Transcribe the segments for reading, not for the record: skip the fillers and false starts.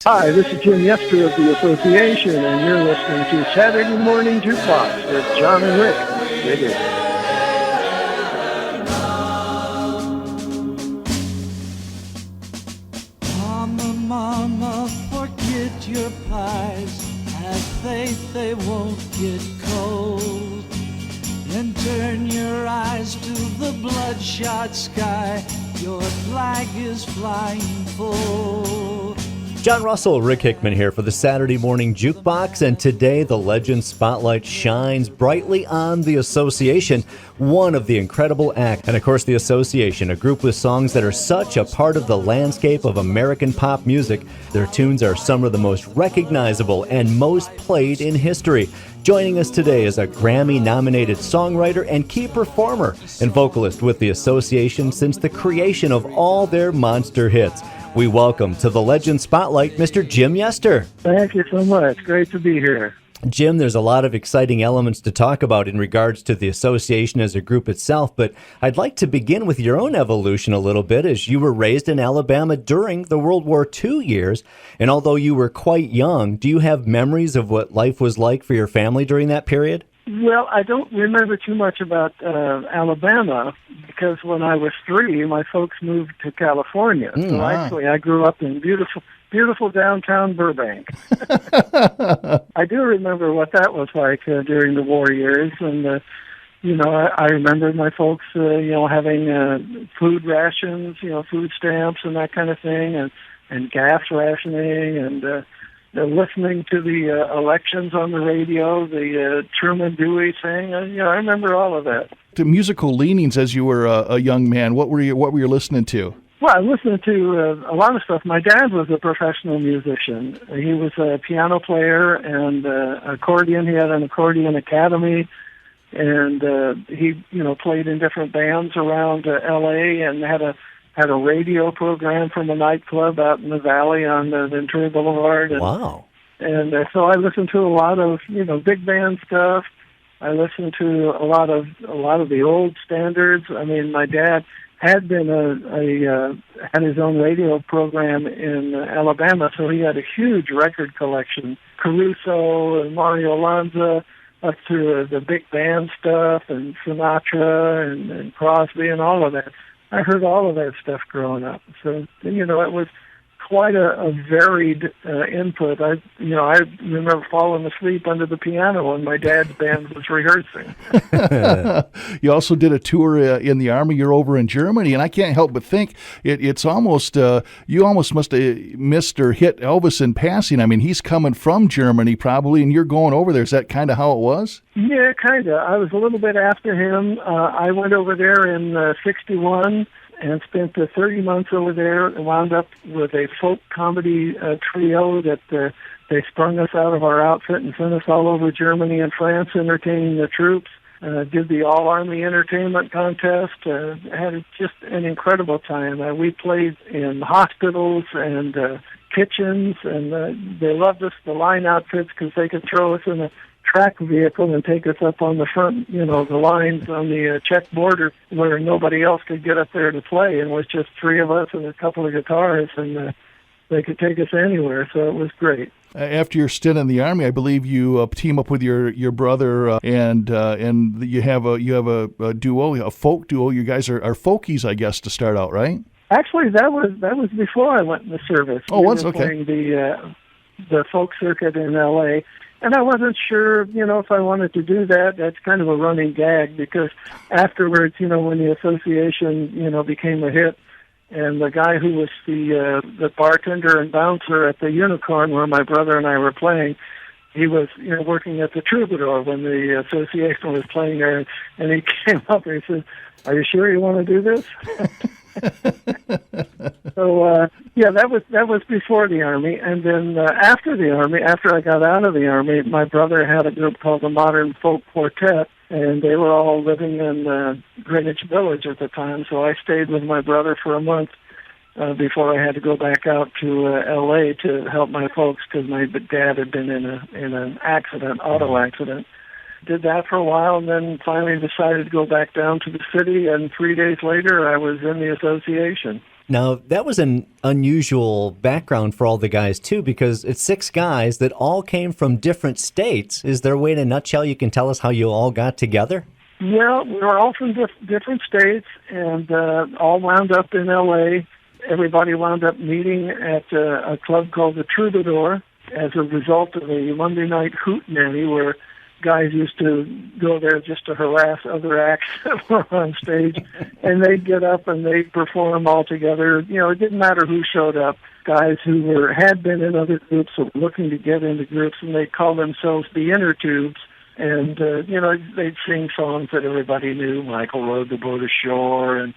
Hi, this is Jim Yester of the Association, and you're listening to Saturday Morning Jukebox with Jon and Rick. Dig it. Mama, mama, forget your pies. Have faith they won't get cold. And turn your eyes to the bloodshot sky. Your flag is flying full. John Russell, Rick Hickman here for the Saturday Morning Jukebox, and today the Legend Spotlight shines brightly on the Association, one of the incredible acts. And of course, the Association, a group with songs that are such a part of the landscape of American pop music. Their tunes are some of the most recognizable and most played in history. Joining us today is a Grammy-nominated songwriter and key performer and vocalist with the Association since the creation of all their monster hits. We welcome to the Legend Spotlight, Mr. Jim Yester. Thank you so much. Great to be here. Jim, there's a lot of exciting elements to talk about in regards to the Association as a group itself, but I'd like to begin with your own evolution a little bit, as you were raised in Alabama during the World War II years, and although you were quite young, do you have memories of what life was like for your family during that period? Well, I don't remember too much about Alabama because when I was 3, my folks moved to California. So actually, I grew up in beautiful downtown Burbank. I do remember what that was like during the war years, and I remember my folks, having food rations, food stamps and that kind of thing, and gas rationing, and listening to the elections on the radio, the Truman Dewey thing. I remember all of that. The musical leanings as you were a young man, what were you listening to? Well, I listened to a lot of stuff. My dad was a professional musician. He was a piano player and accordion. He had an accordion academy, and he played in different bands around L.A. and had a radio program from a nightclub out in the valley on Ventura Boulevard. And, wow! And so I listened to a lot of big band stuff. I listened to a lot of the old standards. I mean, my dad had been had his own radio program in Alabama, so he had a huge record collection. Caruso and Mario Lanza, up to the big band stuff, and Sinatra and Crosby and all of that. I heard all of that stuff growing up. So, it was quite a varied input. I remember falling asleep under the piano when my dad's band was rehearsing. You also did a tour in the Army. You're over in Germany, and I can't help but think it's almost, you almost must have missed or hit Elvis in passing. I mean, he's coming from Germany probably, and you're going over there. Is that kind of how it was? Yeah, kind of. I was a little bit after him. I went over there in 61 and spent 30 months over there and wound up with a folk comedy trio that they sprung us out of our outfit and sent us all over Germany and France entertaining the troops. Did the All-Army Entertainment Contest. Had just an incredible time. We played in hospitals and kitchens, and they loved us, the line outfits, because they could throw us in a track vehicle and take us up on the front, the lines on the Czech border where nobody else could get up there to play, and it was just 3 of us and a couple of guitars, and they could take us anywhere, so it was great. After your stint in the Army, I believe you team up with your brother, and you have a duo, a folk duo. You guys are folkies, I guess, to start out, right? Actually, that was before I went in the service. Oh, we once were okay. Playing the folk circuit in L.A., and I wasn't sure, if I wanted to do that. That's kind of a running gag because afterwards, when the Association, became a hit, and the guy who was the bartender and bouncer at the Unicorn where my brother and I were playing, he was, working at the Troubadour when the Association was playing there, and he came up and he said, "Are you sure you want to do this?" So that was before the Army, and then after the Army, after I got out of the Army, my brother had a group called the Modern Folk Quartet, and they were all living in Greenwich Village at the time. So I stayed with my brother for a month before I had to go back out to L.A. to help my folks because my dad had been in an accident, auto accident. Did that for a while, and then finally decided to go back down to the city, and 3 days later I was in the Association. Now, that was an unusual background for all the guys, too, because it's 6 guys that all came from different states. Is there a way in a nutshell you can tell us how you all got together? Well, we were all from different states and all wound up in L.A. Everybody wound up meeting at a club called the Troubadour as a result of a Monday night hootenanny where guys used to go there just to harass other acts that were on stage, and they'd get up and they'd perform all together. You know, it didn't matter who showed up. Guys who had been in other groups were looking to get into groups, and they'd call themselves the Inner Tubes. And, they'd sing songs that everybody knew, Michael Rode the Boat Ashore and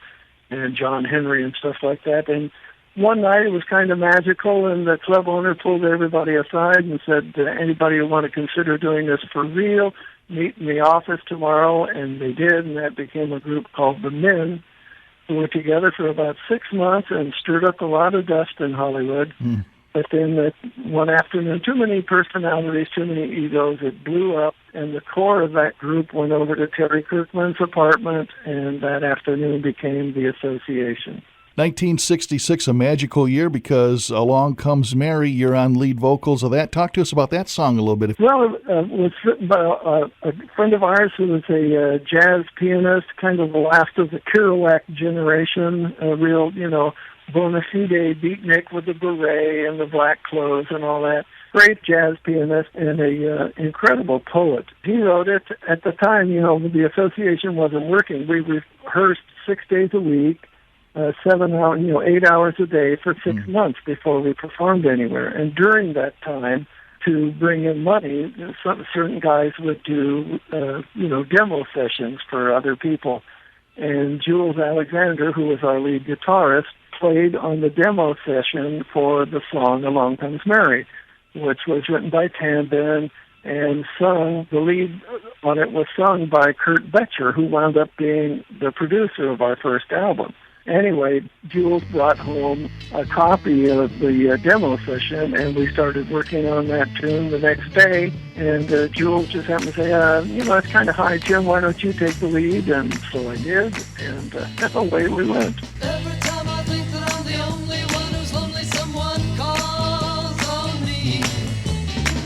John Henry and stuff like that. And one night it was kind of magical, and the club owner pulled everybody aside and said, anybody who want to consider doing this for real, meet in the office tomorrow. And they did, and that became a group called The Men, who were together for about 6 months and stirred up a lot of dust in Hollywood. Mm. But then one afternoon, too many personalities, too many egos, it blew up, and the core of that group went over to Terry Kirkman's apartment, and that afternoon became the Association. 1966, a magical year because Along Comes Mary, you're on lead vocals of that. Talk to us about that song a little bit. Well, it was written by a friend of ours who was a jazz pianist, kind of the last of the Kerouac generation, a real, bona fide beatnik with the beret and the black clothes and all that. Great jazz pianist and a incredible poet. He wrote it at the time, the Association wasn't working. We rehearsed 6 days a week. 7 hours, 8 hours a day for 6 months before we performed anywhere. And during that time, to bring in money, certain guys would do, demo sessions for other people. And Jules Alexander, who was our lead guitarist, played on the demo session for the song Along Comes Mary, which was written by Tambin and sung, the lead on it was sung by Kurt Betcher, who wound up being the producer of our first album. Anyway, Jules brought home a copy of the demo session, and we started working on that tune the next day. And Jules just happened to say, it's kind of high, Jim, why don't you take the lead? And so I did, and away we went. Every time I think that I'm the only one who's lonely, someone calls on me.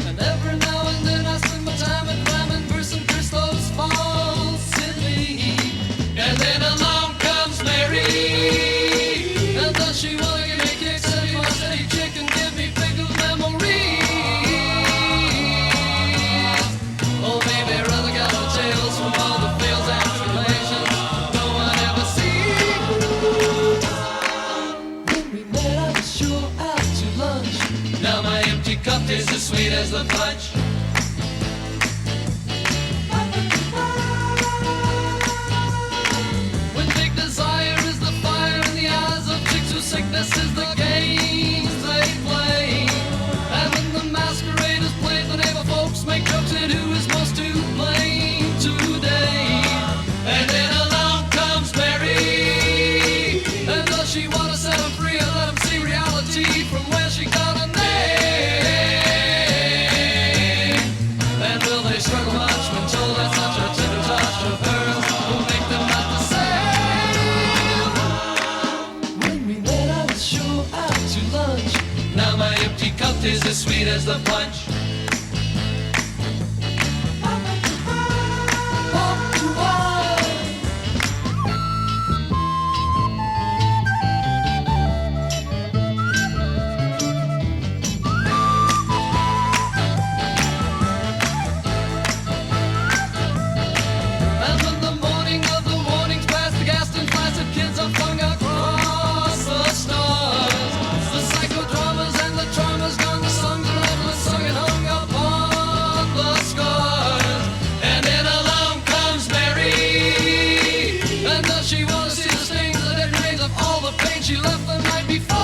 And every now and then I spend my time at rhyming verse and curse those falsely. And then along comes Mary. She wanna give me kicks, and he wants any chicken, give me pickled memories. Oh, baby, rather got the tales from all the fails and tribulations no one ever sees. When we met, I was sure out to lunch. Now my empty cup tastes as sweet as the punch. Sickness is the games they play. And when the masquerade is played, the neighbor folks make jokes at who is most to blame today. And then along comes Mary. And does she want to set him free and let him see reality from where she got a name? And will they struggle much when told that such a tender touch of hers will make them not the same? Now my empty cup is as sweet as the punch. And when the morning of the mornings past, the gas and flaccid kids are flung across the stars. The psychodramas and the traumas gone, the songs are endless, sung and hung upon the scars. And then along comes Mary. And does she want to see the stains, the dead remains of all the pain she left the night before?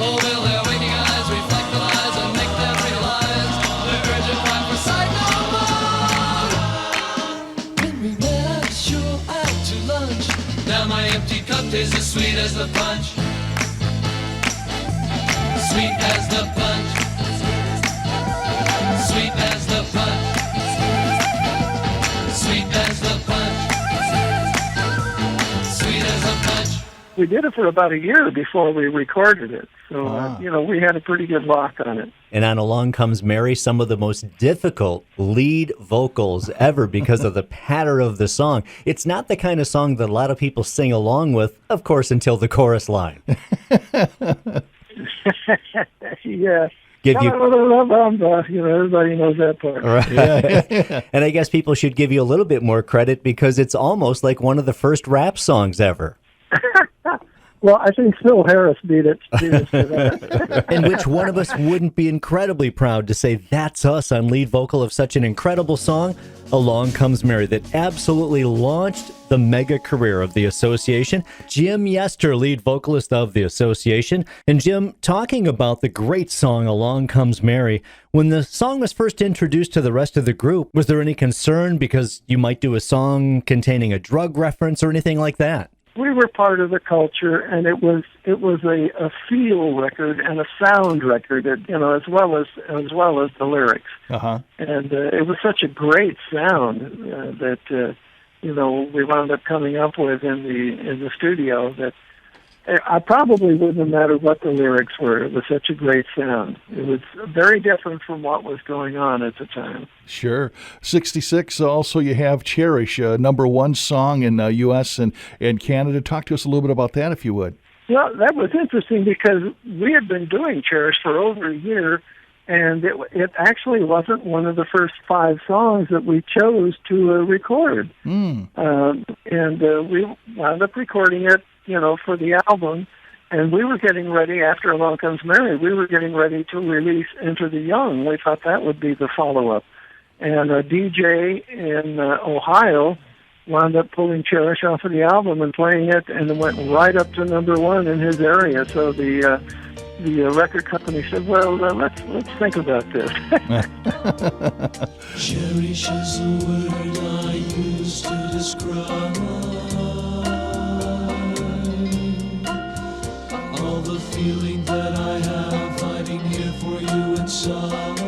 Oh, will their waiting eyes reflect the lies and make them realize the virgin find for sight no more? When we met, I was sure out to lunch. Now my empty cup tastes as sweet as the punch. Sweet as the punch. Sweet as the punch. Sweet as the punch. Sweet we did it for about a year before we recorded it. So, we had a pretty good lock on it. And on Along Comes Mary, some of the most difficult lead vocals ever because of the patter of the song. It's not the kind of song that a lot of people sing along with, of course, until the chorus line. Yeah. Give you, everybody knows that part. right. Yeah. And I guess people should give you a little bit more credit because it's almost like one of the first rap songs ever. Well, I think Phil Harris beat us to that. And which one of us wouldn't be incredibly proud to say that's us on lead vocal of such an incredible song, Along Comes Mary, that absolutely launched the mega career of the Association. Jim Yester, lead vocalist of the Association. And Jim, talking about the great song Along Comes Mary, when the song was first introduced to the rest of the group, was there any concern because you might do a song containing a drug reference or anything like that? We were part of the culture, and it was a feel record and a sound record, as well as the lyrics. Uh-huh. And it was such a great sound that we wound up coming up with in the studio that I probably wouldn't have mattered what the lyrics were. It was such a great sound. It was very different from what was going on at the time. Sure. 66, also you have Cherish, #1 song in U.S. and Canada. Talk to us a little bit about that, if you would. Well, that was interesting because we had been doing Cherish for over a year, and it actually wasn't one of the first 5 songs that we chose to record. And we wound up recording it, for the album, and we were getting ready, after Along Comes Mary, we were getting ready to release Enter the Young. We thought that would be the follow-up. And a DJ in Ohio wound up pulling Cherish off of the album and playing it, and it went right up to #1 in his area. So the record company said, well, let's think about this. Cherish is the word I use to describe all the feeling that I have hiding here for you inside.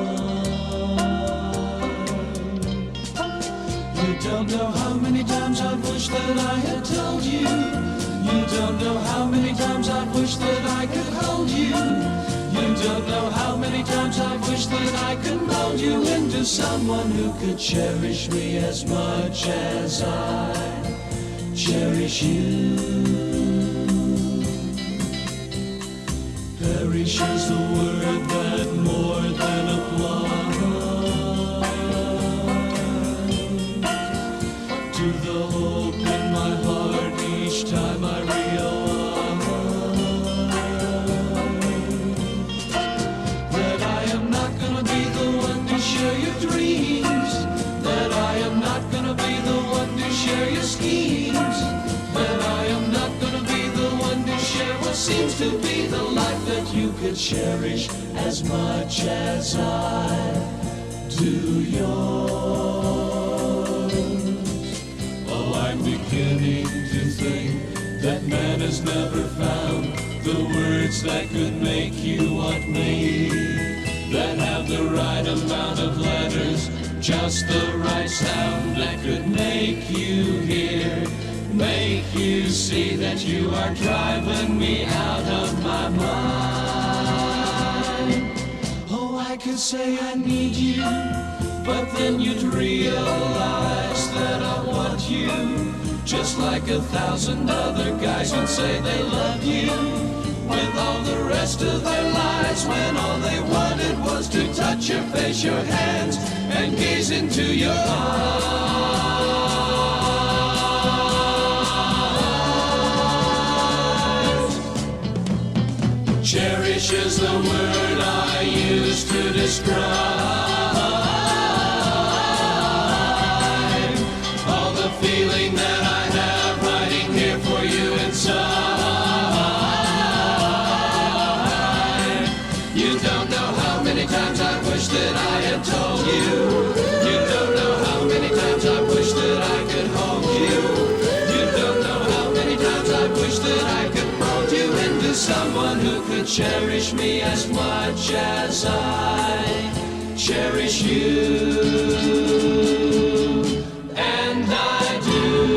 You don't know how many times I've wished that I had told you. You don't know how many times I've wished that I could hold you. You don't know how many times I've wished that I could mold you into someone who could cherish me as much as I cherish you. Perish is the word that more than applies to the hope in my heart each time I realize that I am not gonna be the one to share your dreams, that I am not gonna be the one to share your schemes, that I am not gonna be the one to share what seems to be the life that you could cherish as much as I do yours. Oh, I'm beginning to think that man has never found the words that could make you want me, that have the right amount of letters, just the right sound that could make you hear, make you see that you are driving me out of my mind. Oh, I could say I need you, but then you'd realize that I want you, just like 1,000 other guys would say they love you, with all the rest of their lives, when all they wanted was to touch your face, your hands, and gaze into your eyes. Cherish is the word I use to describe all the feeling that I have hiding here for you inside. You don't know how many times I wish that I had told you. You don't know how many times I wish that I could hold you. You don't know how many times I wish that I could mold you into someone who could cherish me as much as I cherish you. And I do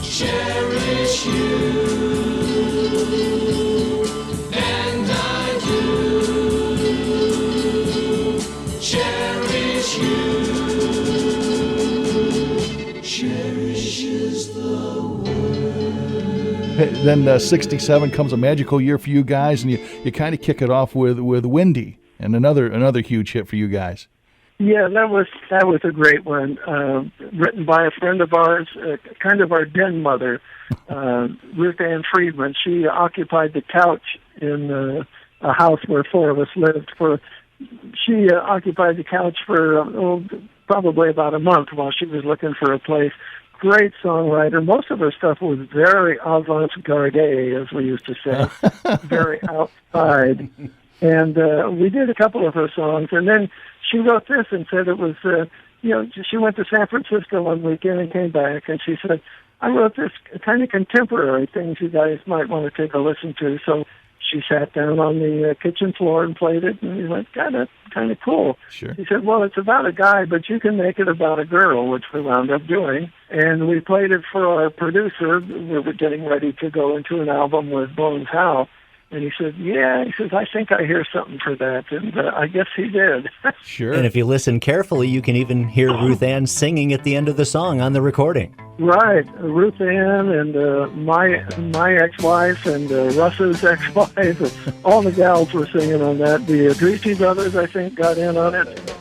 cherish cherish you, and I do cherish you. Cherish is the word. Then 67 comes a magical year for you guys, and you kind of kick it off with Windy, and another huge hit for you guys. Yeah, that was a great one. Written by a friend of ours, kind of our den mother, Ruth Ann Friedman. She occupied the couch in a house where four of us lived. She occupied the couch for probably about a month while she was looking for a place. Great songwriter. Most of her stuff was very avant-garde, as we used to say, very outside. And we did a couple of her songs, and then she wrote this and said it was, she went to San Francisco one weekend and came back, and she said, I wrote this kind of contemporary things you guys might want to take a listen to. So she sat down on the kitchen floor and played it, and we went, God, that's kind of cool. Sure. She said, well, it's about a guy, but you can make it about a girl, which we wound up doing. And we played it for our producer. We were getting ready to go into an album with Bones Howe. And he said, yeah, he says, I think I hear something for that. And I guess he did. Sure. And if you listen carefully, you can even hear Ruth Ann singing at the end of the song on the recording. Right. Ruth Ann and my ex-wife and Russ's ex-wife, all the gals were singing on that. The Adrisi brothers, I think, got in on it.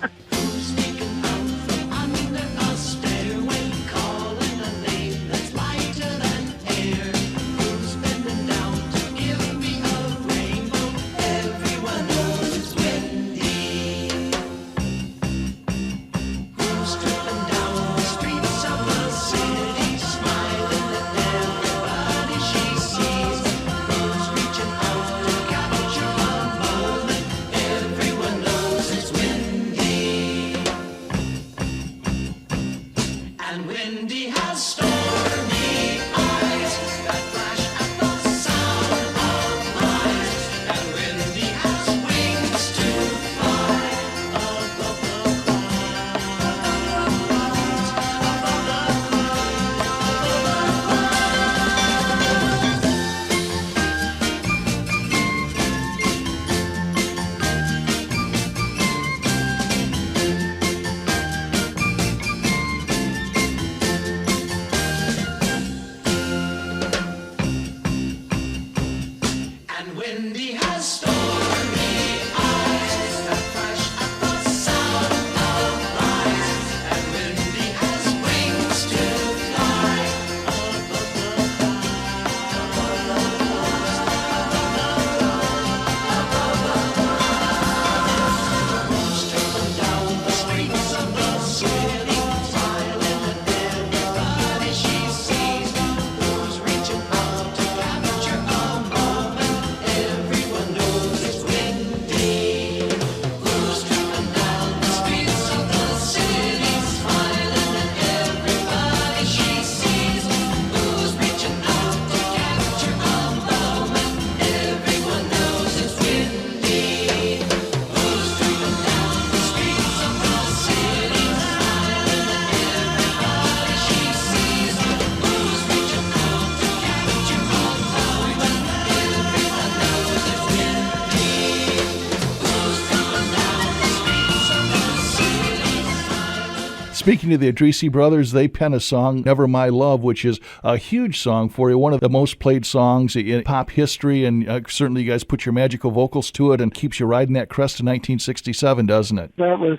Speaking of the Adrisi brothers, they pen a song, Never My Love, which is a huge song for you, one of the most played songs in pop history, and certainly you guys put your magical vocals to it and keeps you riding that crest in 1967, doesn't it? That was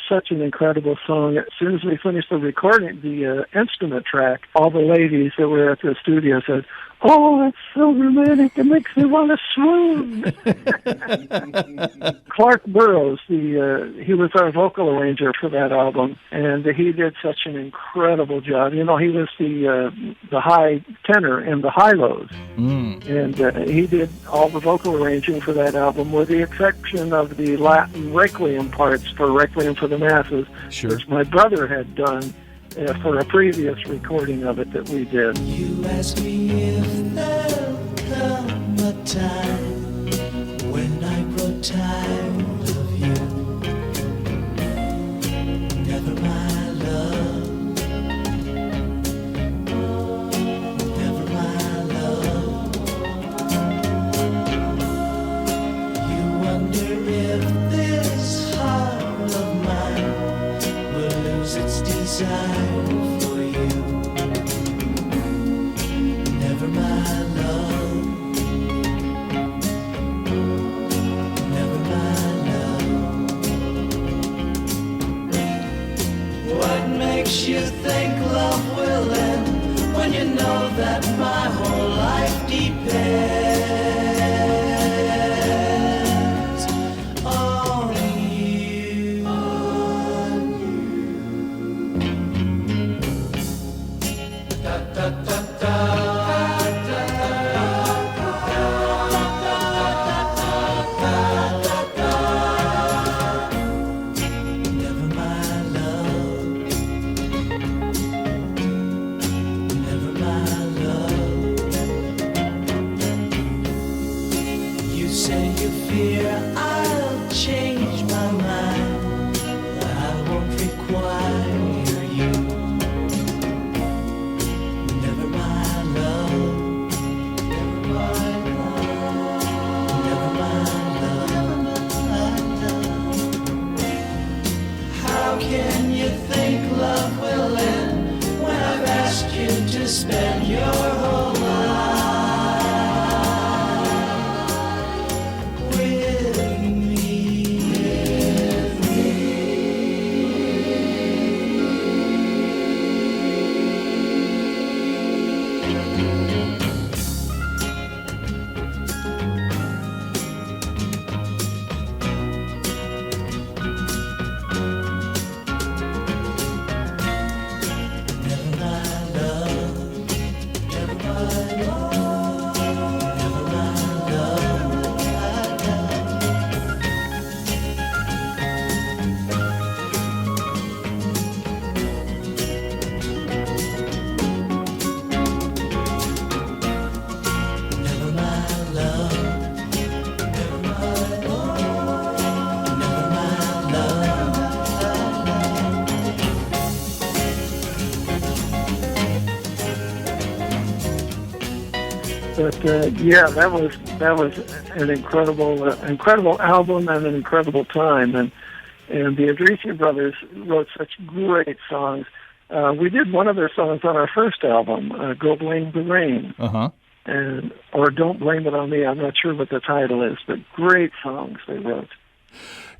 such an incredible song. As soon as we finished the recording, the instrument track, all the ladies that were at the studio said, oh, it's so romantic, it makes me want to swoon. Clark Burroughs, he was our vocal arranger for that album, and he did such an incredible job. You know, he was the high tenor and the high-lows, and he did all the vocal arranging for that album, with the exception of the Latin Requiem parts for Requiem for the Masses, which my brother had done for a previous recording of it that we did. You ask me if there'll come a time when I grow tired of you. Never my love, never my say you fear I'll change my mind, I won't require you. Never mind, love. Never mind, love. Never mind, love. How can you think love will end when I've asked you to spend your whole life with me? Never mind, love. Never mind, love. Never mind, never mind, love. Never mind, love. Never mind, love. But yeah, that was an incredible album and an incredible time, and the Andresi brothers wrote such great songs. We did one of their songs on our first album, "Go Blame the Rain," or "Don't Blame It on Me." I'm not sure what the title is, but great songs they wrote.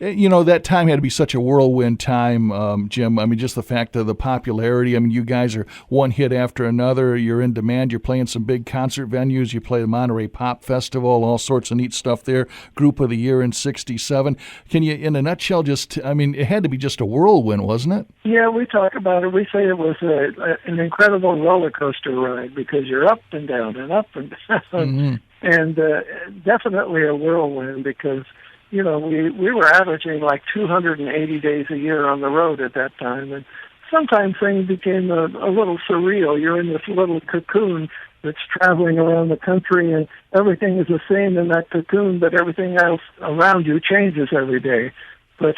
You know, that time had to be such a whirlwind time, Jim. I mean, just the fact of the popularity. I mean, you guys are one hit after another. You're in demand. You're playing some big concert venues. You play the Monterey Pop Festival, all sorts of neat stuff there. Group of the Year in '67. Can you, in a nutshell, I mean, it had to be just a whirlwind, wasn't it? Yeah, we talk about it. We say it was an incredible roller coaster ride because you're up and down and up and down. And definitely a whirlwind because, you know, we were averaging like 280 days a year on the road at that time. And sometimes things became a little surreal. You're in this little cocoon that's traveling around the country and everything is the same in that cocoon, but everything else around you changes every day. But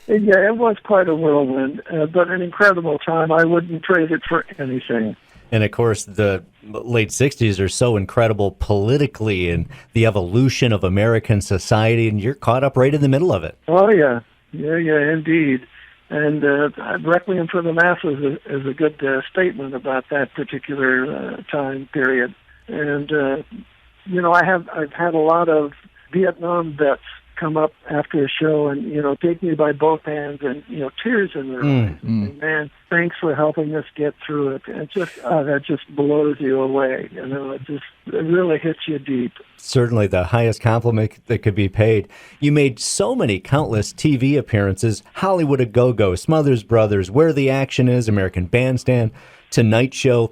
yeah, it was quite a whirlwind, but an incredible time. I wouldn't trade it for anything. And of course, the late 60s are so incredible politically and the evolution of American society, and you're caught up right in the middle of it. Oh, yeah. Yeah, indeed. And Requiem for the Masses is a good statement about that particular time period. And, you know, I've had a lot of Vietnam vets come up after a show and, you know, take me by both hands and, you know, tears in their eyes. And, man, thanks for helping us get through it. And just, that just blows you away. You know, it really hits you deep. Certainly the highest compliment that could be paid. You made so many countless TV appearances, Hollywood a Go-Go, Smothers Brothers, Where the Action Is, American Bandstand, Tonight Show,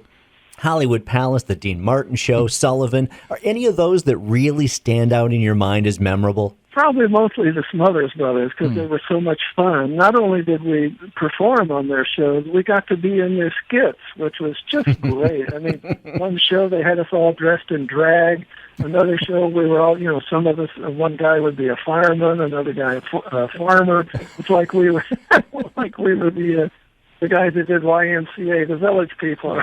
Hollywood Palace, The Dean Martin Show, Sullivan. Are any of those that really stand out in your mind as memorable? Probably mostly the Smothers Brothers because they were so much fun. Not only did we perform on their shows, we got to be in their skits, which was just great. I mean, one show they had us all dressed in drag. Another show we were all, you know, some of us, one guy would be a fireman, another guy a farmer. It's like we were the guys that did YMCA, the Village People.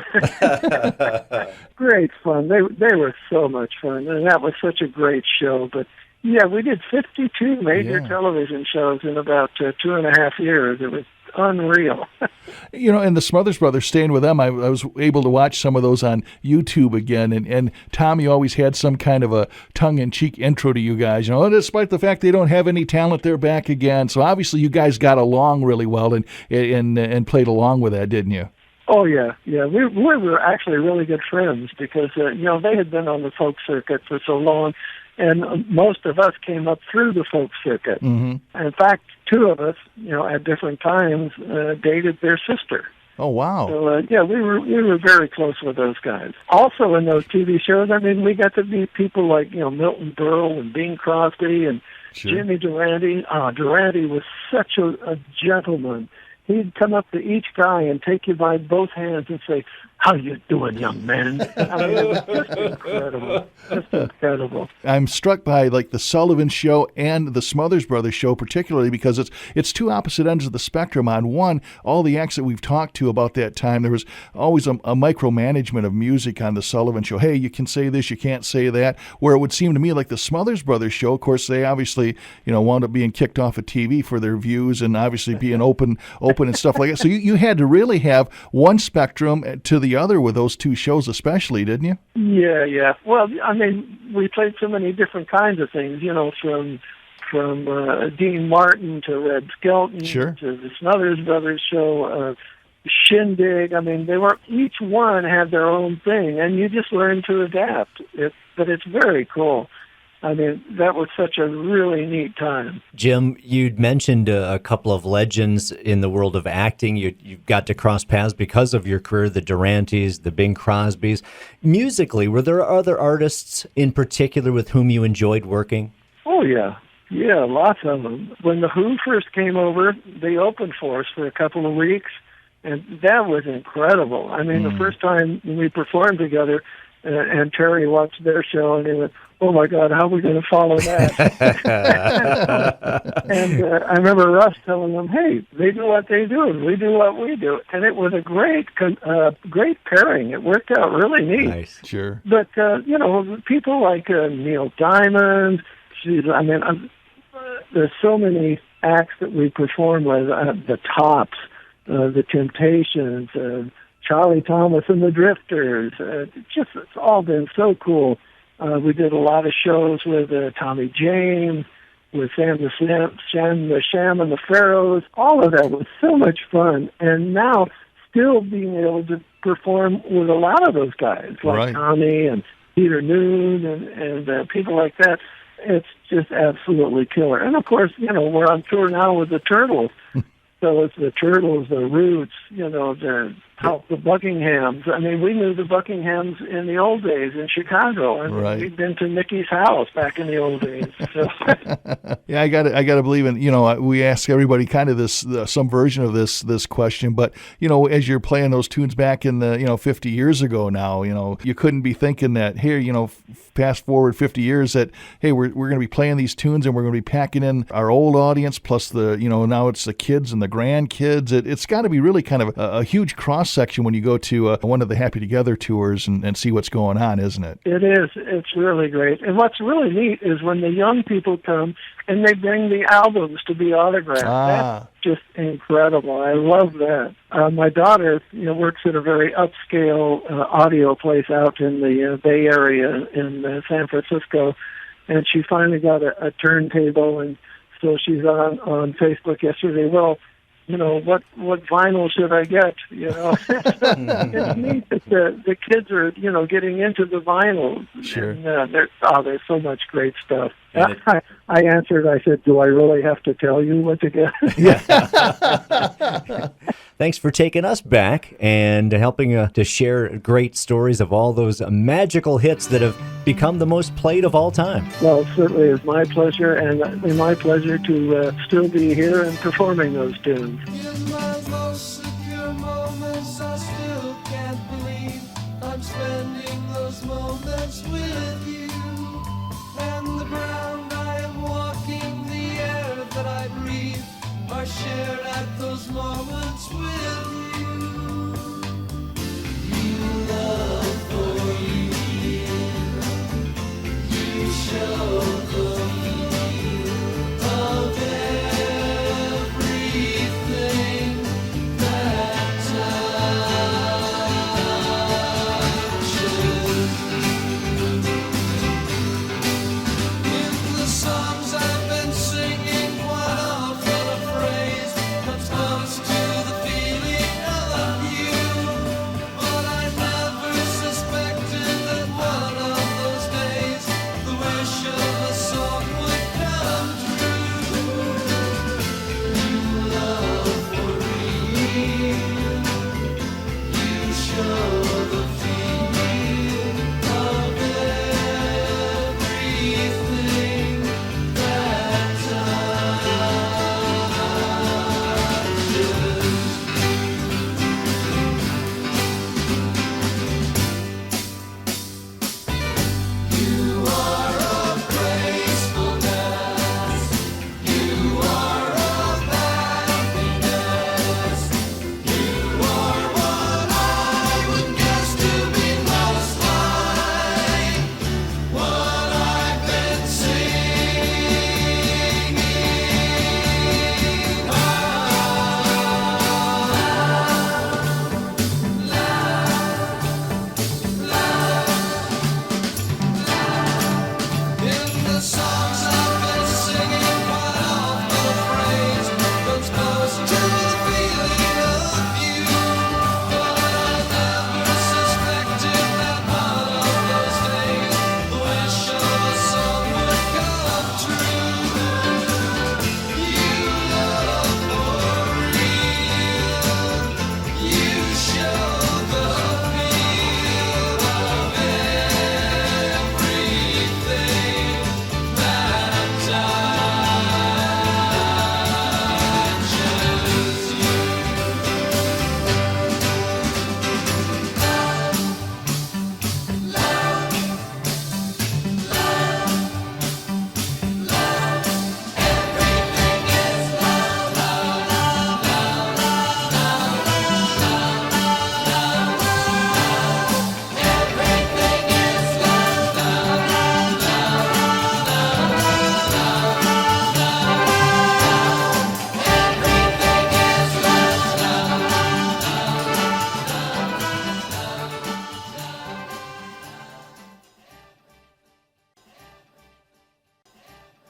Great fun. They were so much fun, and that was such a great show. But yeah, we did 52 major television shows in about 2.5 years. It was unreal. You know, and the Smothers Brothers, staying with them, I was able to watch some of those on YouTube again. And Tommy always had some kind of a tongue-in-cheek intro to you guys. You know, despite the fact they don't have any talent, they're back again. So obviously you guys got along really well and played along with that, didn't you? Oh, yeah. We were actually really good friends because, you know, they had been on the folk circuit for so long. And most of us came up through the folk circuit. In fact, two of us, you know, at different times, dated their sister. Oh, wow. So, yeah, we were very close with those guys. Also in those TV shows, I mean, we got to meet people like, you know, Milton Berle and Bing Crosby and Jimmy Durante. Durante was such a gentleman. He'd come up to each guy and take you by both hands and say, how you doing, young man? I mean, it was just incredible. Just incredible. I'm struck by like the Sullivan Show and the Smothers Brothers Show, particularly because it's two opposite ends of the spectrum. On one, all the acts that we've talked to about that time, there was always a micromanagement of music on the Sullivan Show. Hey, you can say this, you can't say that. Where it would seem to me like the Smothers Brothers Show, of course, they obviously wound up being kicked off of TV for their views and obviously being open and stuff like that. So you had to really have one spectrum to the other with those two shows, especially, didn't you? Yeah. Well, I mean, we played so many different kinds of things, from Dean Martin to Red Skelton Sure. to the Smothers Brothers Show, Shindig. I mean, each one had their own thing, and you just learn to adapt. But it's very cool. I mean, that was such a really neat time. Jim, you'd mentioned a couple of legends in the world of acting. You got to cross paths because of your career, the Durantes, the Bing Crosbys. Musically, were there other artists in particular with whom you enjoyed working? Oh, yeah. Yeah, lots of them. When the Who first came over, they opened for us for a couple of weeks, and that was incredible. I mean, the first time we performed together, and Terry watched their show, and he went, "Oh my God, how are we going to follow that?" And I remember Russ telling them, "Hey, they do what they do, and we do what we do," and it was a great pairing. It worked out really neat. Nice. Sure. But people like Neil Diamond. There's so many acts that we performed with. The Tops, the Temptations. Charlie Thomas and the Drifters. It's all been so cool. We did a lot of shows with Tommy James, with Sam the Sham and the Pharaohs. All of that was so much fun. And now, still being able to perform with a lot of those guys, like Right. Tommy and Peter Noon and people like that. It's just absolutely killer. And of course, we're on tour now with the Turtles. So it's the Turtles, the Roots, the Buckinghams. I mean, we knew the Buckinghams in the old days in Chicago, and Right. we'd been to Mickey's house back in the old days. So. Yeah, I got to believe in. We ask everybody kind of this some version of this question, but as you're playing those tunes back in the 50 years ago now, you couldn't be thinking that here, fast forward 50 years that hey, we're going to be playing these tunes and we're going to be packing in our old audience plus the now it's the kids and the grandkids. It's got to be really kind of a huge cross section when you go to one of the Happy Together tours and see what's going on, isn't it? It is. It's really great. And what's really neat is when the young people come and they bring the albums to be autographed. That's just incredible. I love that. My daughter, works at a very upscale audio place out in the Bay Area in San Francisco, and she finally got a turntable, and so she's on Facebook yesterday. Well, what vinyl should I get? It's neat that the kids are, getting into the vinyl. Sure. And, there's so much great stuff. I answered, I said, do I really have to tell you what to get? Thanks for taking us back and helping to share great stories of all those magical hits that have become the most played of all time. Well, it certainly is my pleasure, and it's my pleasure to still be here and performing those tunes. In my most secure moments, I still can't believe I'm spending those moments with you. And the ground I am walking, the air that I breathe, are shared at those moments with you. You love for you give, you show